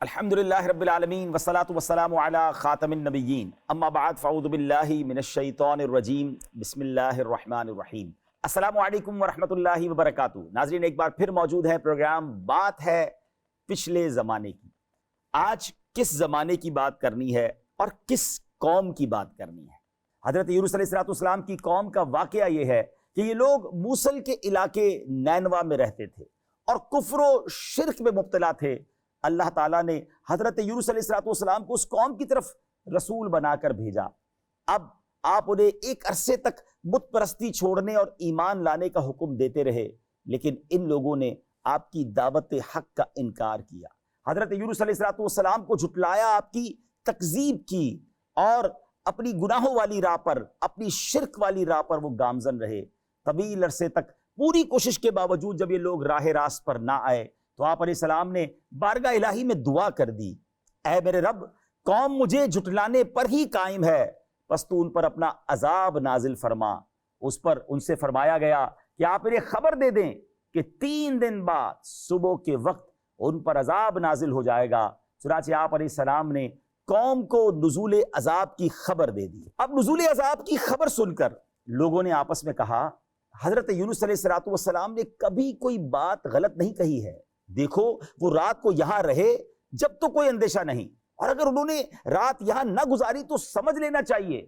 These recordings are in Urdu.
الحمدللہ رب العالمین والصلاة والسلام علی خاتم النبیین اما بعد فاعوذ باللہ من الشیطان الرجیم بسم اللہ الرحمن الرحیم۔ السلام علیکم ورحمۃ اللہ وبرکاتہ۔ ناظرین، ایک بار پھر موجود ہے پروگرام بات ہے پچھلے زمانے کی۔ آج کس زمانے کی بات کرنی ہے اور کس قوم کی بات کرنی ہے؟ حضرت یونس علیہ السلام کی قوم کا واقعہ یہ ہے کہ یہ لوگ موصل کے علاقے نینوا میں رہتے تھے اور کفر و شرک میں مبتلا تھے۔ اللہ تعالیٰ نے حضرت یونس علیہ السلام کو اس قوم کی طرف رسول بنا کر بھیجا۔ اب آپ انہیں ایک عرصے تک بت پرستی چھوڑنے اور ایمان لانے کا حکم دیتے رہے، لیکن ان لوگوں نے آپ کی دعوت حق کا انکار کیا۔ حضرت یونس علیہ السلام کو جھٹلایا، آپ کی تکذیب کی اور اپنی گناہوں والی راہ پر، اپنی شرک والی راہ پر وہ گامزن رہے۔ طویل عرصے تک پوری کوشش کے باوجود جب یہ لوگ راہ راست پر نہ آئے تو آپ علیہ السلام نے بارگاہ الہی میں دعا کر دی، اے میرے رب، قوم مجھے جھٹلانے پر ہی قائم ہے، پس تو ان پر اپنا عذاب نازل فرما۔ اس پر ان سے فرمایا گیا کہ آپ انہیں خبر دے دیں کہ 3 دن بعد صبح کے وقت ان پر عذاب نازل ہو جائے گا۔ چنانچہ آپ علیہ السلام نے قوم کو نزول عذاب کی خبر دے دی۔ اب نزول عذاب کی خبر سن کر لوگوں نے آپس میں کہا، حضرت یونس علیہ السلام نے کبھی کوئی بات غلط نہیں کہی ہے۔ دیکھو، وہ رات کو یہاں رہے جب تو کوئی اندیشہ نہیں، اور اگر انہوں نے رات یہاں نہ گزاری تو سمجھ لینا چاہیے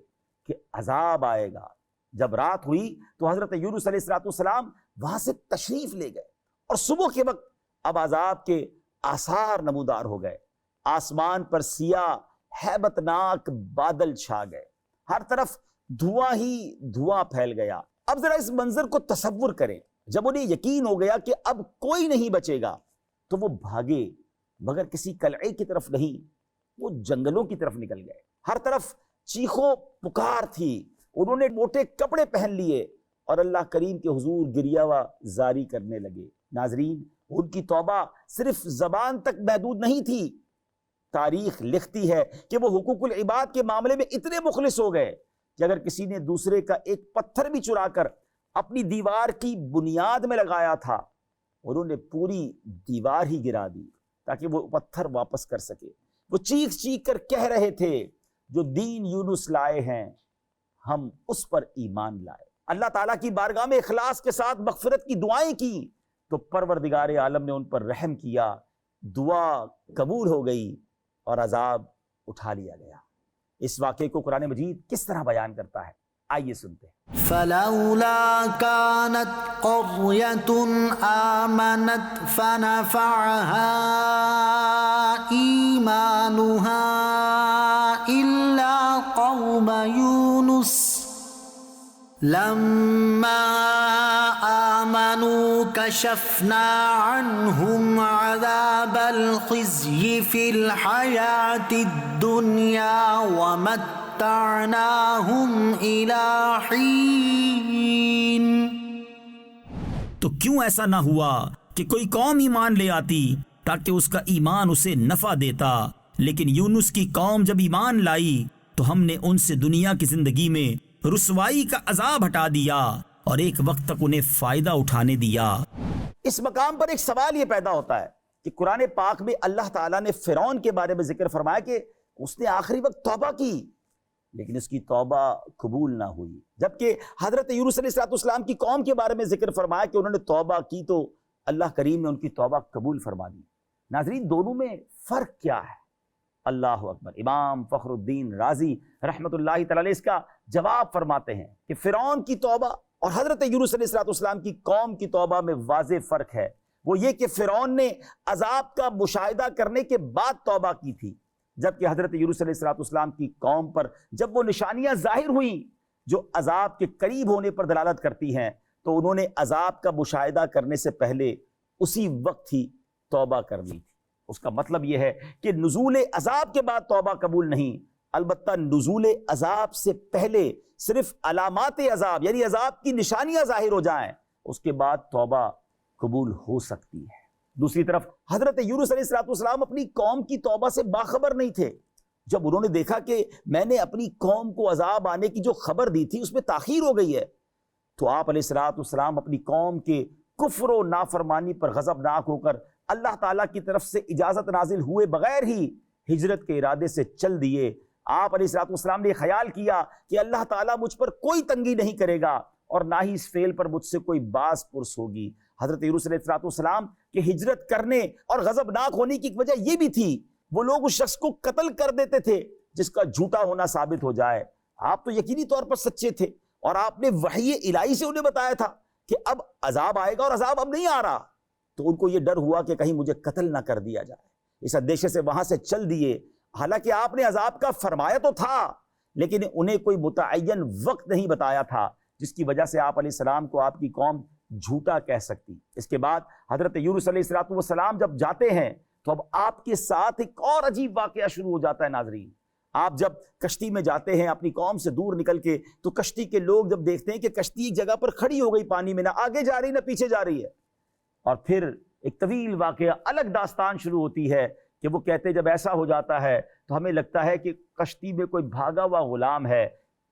کہ عذاب آئے گا۔ جب رات ہوئی تو حضرت یونس علیہ السلام وہاں سے تشریف لے گئے اور صبح کے وقت اب عذاب کے آثار نمودار ہو گئے۔ آسمان پر سیاہ ہیبت ناک بادل چھا گئے، ہر طرف دھواں ہی دھواں پھیل گیا۔ اب ذرا اس منظر کو تصور کریں۔ جب انہیں یقین ہو گیا کہ اب کوئی نہیں بچے گا تو وہ بھاگے، مگر کسی قلعے کی طرف نہیں، وہ جنگلوں کی طرف نکل گئے۔ ہر طرف چیخو پکار تھی، انہوں نے موٹے کپڑے پہن لیے اور اللہ کریم کے حضور گریہ زاری کرنے لگے۔ ناظرین، ان کی توبہ صرف زبان تک محدود نہیں تھی۔ تاریخ لکھتی ہے کہ وہ حقوق العباد کے معاملے میں اتنے مخلص ہو گئے کہ اگر کسی نے دوسرے کا ایک پتھر بھی چرا کر اپنی دیوار کی بنیاد میں لگایا تھا، انہوں نے پوری دیوار ہی گرا دی تاکہ وہ پتھر واپس کر سکے۔ وہ چیخ چیخ کر کہہ رہے تھے، جو دین یونس لائے ہیں ہم اس پر ایمان لائے۔ اللہ تعالیٰ کی بارگاہ میں اخلاص کے ساتھ مغفرت کی دعائیں کی تو پروردگار عالم نے ان پر رحم کیا، دعا قبول ہو گئی اور عذاب اٹھا لیا گیا۔ اس واقعے کو قرآن مجید کس طرح بیان کرتا ہے، آئیے سنتے ہیں۔ فلولا كانت قرية آمنت فنفعها إيمانها إلا قوم يونس لما آمنوا كشفنا عنهم عذاب الخزي في الحياة الدنيا ومتعناهم إلى حين۔ تو کیوں ایسا نہ ہوا کہ کوئی قوم ایمان لے آتی تاکہ اس کا ایمان اسے نفع دیتا، لیکن یونس کی قوم جب ایمان لائی تو ہم نے ان سے دنیا کی زندگی میں رسوائی کا عذاب ہٹا دیا اور ایک وقت تک انہیں فائدہ اٹھانے دیا۔ اس مقام پر ایک سوال یہ پیدا ہوتا ہے کہ قرآن پاک میں اللہ تعالیٰ نے فرعون کے بارے میں ذکر فرمایا کہ اس نے آخری وقت توبہ کی، لیکن اس کی توبہ قبول نہ ہوئی، جبکہ حضرت یونس علیہ السلام کی قوم کے بارے میں ذکر فرمایا کہ انہوں نے توبہ کی تو اللہ کریم نے ان کی توبہ قبول فرما دی۔ ناظرین، دونوں میں فرق کیا ہے؟ اللہ اکبر۔ امام فخر الدین رازی رحمت اللہ تعالی علیہ اس کا جواب فرماتے ہیں کہ فرعون کی توبہ اور حضرت یونس علیہ السلام کی قوم کی توبہ میں واضح فرق ہے۔ وہ یہ کہ فرعون نے عذاب کا مشاہدہ کرنے کے بعد توبہ کی تھی، جبکہ حضرت یونس علیہ السلام کی قوم پر جب وہ نشانیاں ظاہر ہوئیں جو عذاب کے قریب ہونے پر دلالت کرتی ہیں تو انہوں نے عذاب کا مشاہدہ کرنے سے پہلے اسی وقت ہی توبہ کر لی تھی۔ اس کا مطلب یہ ہے کہ نزول عذاب کے بعد توبہ قبول نہیں، البتہ نزول عذاب سے پہلے صرف علامات عذاب یعنی عذاب کی نشانیاں ظاہر ہو جائیں، اس کے بعد توبہ قبول ہو سکتی ہے۔ دوسری طرف حضرت یونس علیہ السلام اپنی قوم کی توبہ سے باخبر نہیں تھے۔ جب انہوں نے دیکھا کہ میں نے اپنی قوم کو عذاب آنے کی جو خبر دی تھی اس میں تاخیر ہو گئی ہے، تو آپ علیہ السلام اپنی قوم کے کفر و نافرمانی پر غضبناک ہو کر اللہ تعالیٰ کی طرف سے اجازت نازل ہوئے بغیر ہی ہجرت کے ارادے سے چل دیے۔ آپ علیہ الصلوۃ والسلام نے خیال کیا کہ اللہ تعالیٰ مجھ پر کوئی تنگی نہیں کرے گا اور نہ ہی اس فعل پر مجھ سے کوئی باز پرس ہوگی۔ حضرت یونس علیہ الصلوۃ والسلام کے ہجرت کرنے اور غضبناک ہونے کی وجہ یہ بھی تھی، وہ لوگ اس شخص کو قتل کر دیتے تھے جس کا جھوٹا ہونا ثابت ہو جائے۔ آپ تو یقینی طور پر سچے تھے اور آپ نے وحی الہی سے انہیں بتایا تھا کہ اب عذاب آئے گا اور عذاب اب نہیں آ رہا، تو ان کو یہ ڈر ہوا کہ کہیں مجھے قتل نہ کر دیا جائے، اس اندیشے سے وہاں سے چل دیے۔ حالانکہ آپ نے عذاب کا فرمایا تو تھا، لیکن انہیں کوئی متعین وقت نہیں بتایا تھا جس کی وجہ سے آپ علیہ السلام کو آپ کی قوم جھوٹا کہہ سکتی۔ اس کے بعد حضرت یونس علیہ السلام جب جاتے ہیں تو اب آپ کے ساتھ ایک اور عجیب واقعہ شروع ہو جاتا ہے۔ ناظرین، آپ جب کشتی میں جاتے ہیں اپنی قوم سے دور نکل کے، تو کشتی کے لوگ جب دیکھتے ہیں کہ کشتی ایک جگہ پر کھڑی ہو گئی پانی میں، نہ آگے جا رہی نہ پیچھے جا رہی ہے، اور پھر ایک طویل واقعہ، الگ داستان شروع ہوتی ہے کہ وہ کہتے جب ایسا ہو جاتا ہے تو ہمیں لگتا ہے کہ کشتی میں کوئی بھاگا ہوا غلام ہے،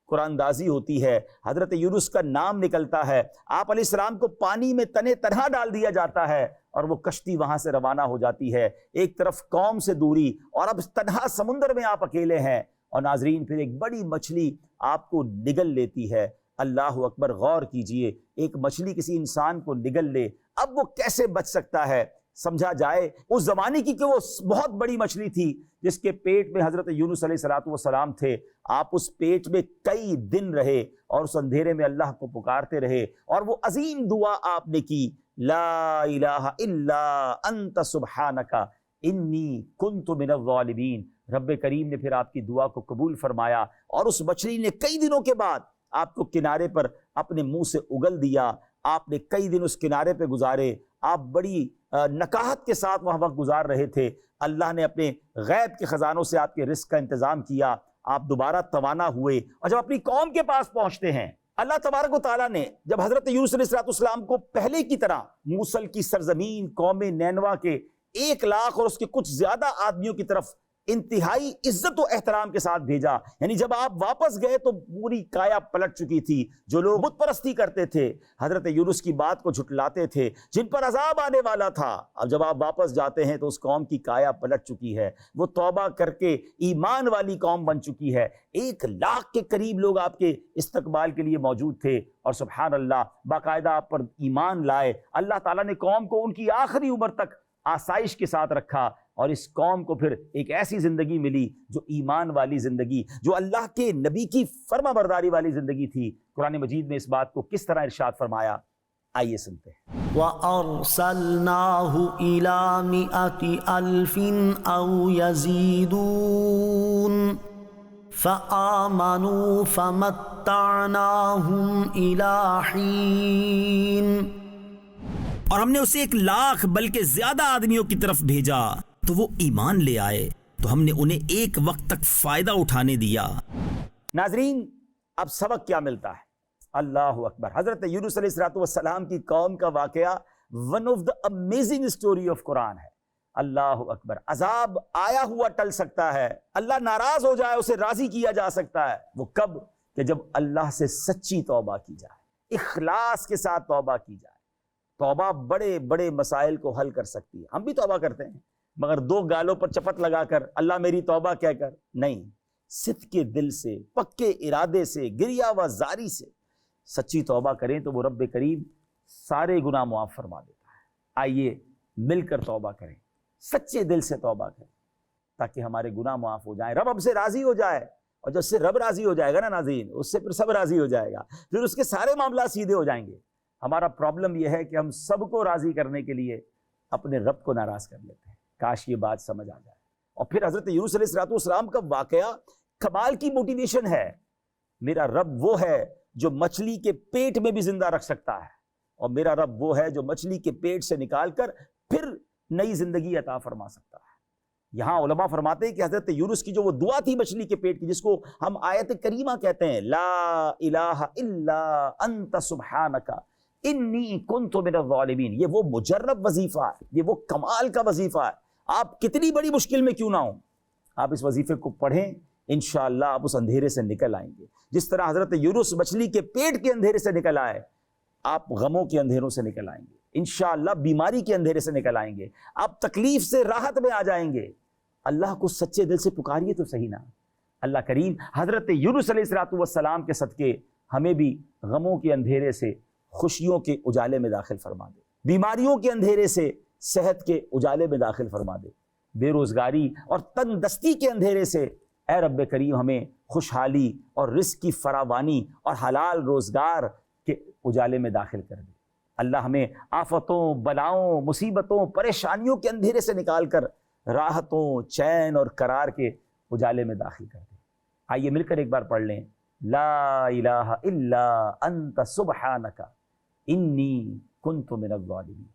قرآن اندازی ہوتی ہے، حضرت یونس کا نام نکلتا ہے، آپ علیہ السلام کو پانی میں تنے تنہا ڈال دیا جاتا ہے اور وہ کشتی وہاں سے روانہ ہو جاتی ہے، ایک طرف قوم سے دوری اور اب تنہا سمندر میں آپ اکیلے ہیں۔ اور ناظرین، پھر ایک بڑی مچھلی آپ کو نگل لیتی ہے۔ اللہ اکبر، غور کیجئے، ایک مچھلی کسی انسان کو نگل لے، اب وہ کیسے بچ سکتا ہے؟ سمجھا جائے اس زمانے کی کہ وہ بہت بڑی مچھلی تھی جس کے پیٹ میں حضرت یونس علیہ السلام تھے۔ آپ اس پیٹ میں کئی دن رہے اور اس اندھیرے میں اللہ کو پکارتے رہے، اور وہ عظیم دعا آپ نے کی، لا الہ الا انت سبحانک انی کنت من الظالمین۔ رب کریم نے پھر آپ کی دعا کو قبول فرمایا، اور اس مچھلی نے کئی دنوں کے بعد آپ کو کنارے پر اپنے منہ سے اگل دیا۔ آپ نے کئی دن اس کنارے پہ گزارے، آپ بڑی نکاحت کے ساتھ وہاں وقت گزار رہے تھے۔ اللہ نے اپنے غیب کے خزانوں سے آپ کے رزق کا انتظام کیا، آپ دوبارہ توانا ہوئے، اور جب اپنی قوم کے پاس پہنچتے ہیں، اللہ تبارک و تعالیٰ نے جب حضرت یونس علیہ السلام کو پہلے کی طرح موصل کی سرزمین قوم نینوا کے 1 لاکھ اور اس کے کچھ زیادہ آدمیوں کی طرف انتہائی عزت و احترام کے ساتھ بھیجا، یعنی جب آپ واپس گئے تو پوری کایا پلٹ چکی تھی۔ جو لوگ بت پرستی کرتے تھے، حضرت یونس کی بات کو جھٹلاتے تھے، جن پر عذاب آنے والا تھا، اب جب آپ واپس جاتے ہیں تو اس قوم کی کایا پلٹ چکی ہے، وہ توبہ کر کے ایمان والی قوم بن چکی ہے۔ 1 لاکھ کے قریب لوگ آپ کے استقبال کے لیے موجود تھے، اور سبحان اللہ باقاعدہ آپ پر ایمان لائے۔ اللہ تعالیٰ نے قوم کو ان کی آخری عمر تک آسائش کے ساتھ رکھا، اور اس قوم کو پھر ایک ایسی زندگی ملی جو ایمان والی زندگی، جو اللہ کے نبی کی فرما برداری والی زندگی تھی۔ قرآن مجید میں اس بات کو کس طرح ارشاد فرمایا، آئیے سنتے ہیں۔ وَأَرْسَلْنَاهُ إِلَى 100,000 أَوْ يَزِيدُونَ فَآمَنُوا فَمَتَّعْنَاهُمْ إِلَى حِينٍ۔ اور ہم نے اسے 1 لاکھ بلکہ زیادہ آدمیوں کی طرف بھیجا تو وہ ایمان لے آئے، تو ہم نے انہیں ایک وقت تک فائدہ اٹھانے دیا۔ ناظرین، اب سبق کیا ملتا ہے؟ اللہ اکبر، حضرت یونس علیہ السلام کی قوم کا واقعہ one of the amazing story of Quran ہے۔ اللہ اکبر، عذاب آیا ہوا ٹل سکتا ہے، اللہ ناراض ہو جائے اسے راضی کیا جا سکتا ہے، وہ کب؟ کہ جب اللہ سے سچی توبہ کی جائے، اخلاص کے ساتھ توبہ کی جائے۔ توبہ بڑے بڑے مسائل کو حل کر سکتی ہے۔ ہم بھی توبہ کرتے ہیں، مگر 2 گالوں پر چپت لگا کر اللہ میری توبہ کہہ کر نہیں، صدق کے دل سے، پکے ارادے سے، گریہ و زاری سے سچی توبہ کریں تو وہ رب کریم سارے گناہ معاف فرما دیتا ہے۔ آئیے مل کر توبہ کریں، سچے دل سے توبہ کریں تاکہ ہمارے گناہ معاف ہو جائیں، رب ہم سے راضی ہو جائے، اور جب سے رب راضی ہو جائے گا نا ناظرین، اس سے پھر سب راضی ہو جائے گا، پھر اس کے سارے معاملات سیدھے ہو جائیں گے۔ ہمارا پرابلم یہ ہے کہ ہم سب کو راضی کرنے کے لیے اپنے رب کو ناراض کر لیتے ہیں۔ کاش یہ بات سمجھ آ جائے۔ اور پھر حضرت یونس علیہ السلام کا واقعہ کمال کی موٹیویشن ہے۔ میرا رب وہ ہے جو مچھلی کے پیٹ میں بھی زندہ رکھ سکتا ہے، اور میرا رب وہ ہے جو مچھلی کے پیٹ سے نکال کر پھر نئی زندگی عطا فرما سکتا ہے۔ یہاں علماء فرماتے ہیں کہ حضرت یونس کی جو وہ دعا تھی مچھلی کے پیٹ کی، جس کو ہم آیت کریمہ کہتے ہیں، لا الہ الا انت سبحانک انی کنت من الظالمین، یہ وہ مجرب وظیفہ ہے، یہ وہ کمال کا وظیفہ ہے۔ آپ کتنی بڑی مشکل میں کیوں نہ ہوں، آپ اس وظیفے کو پڑھیں، انشاءاللہ آپ اس اندھیرے سے نکل آئیں گے۔ جس طرح حضرت یونس مچھلی کے پیٹ کے اندھیرے سے نکل آئے، آپ غموں کے اندھیروں سے نکل آئیں گے۔ انشاءاللہ بیماری کے اندھیرے سے نکل آئیں گے، آپ تکلیف سے راحت میں آ جائیں گے۔ اللہ کو سچے دل سے پکاریے تو صحیح نا۔ اللہ کریم حضرت یونس علیہ السلام کے صدقے ہمیں بھی غموں کے اندھیرے سے خوشیوں کے اجالے میں داخل فرما دے، بیماریوں کے اندھیرے سے صحت کے اجالے میں داخل فرما دے، بے روزگاری اور تنگ دستی کے اندھیرے سے اے رب کریم ہمیں خوشحالی اور رزق کی فراوانی اور حلال روزگار کے اجالے میں داخل کر دے۔ اللہ ہمیں آفتوں، بلاؤں، مصیبتوں، پریشانیوں کے اندھیرے سے نکال کر راحتوں، چین اور قرار کے اجالے میں داخل کر دے۔ آئیے مل کر ایک بار پڑھ لیں، لا الہ الا انت سبحانک انی کنت من الظالمین۔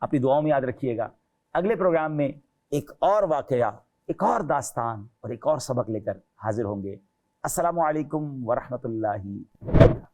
اپنی دعاؤں میں یاد رکھیے گا، اگلے پروگرام میں ایک اور واقعہ، ایک اور داستان اور ایک اور سبق لے کر حاضر ہوں گے۔ السلام علیکم ورحمۃ اللہ وبرکاتہ۔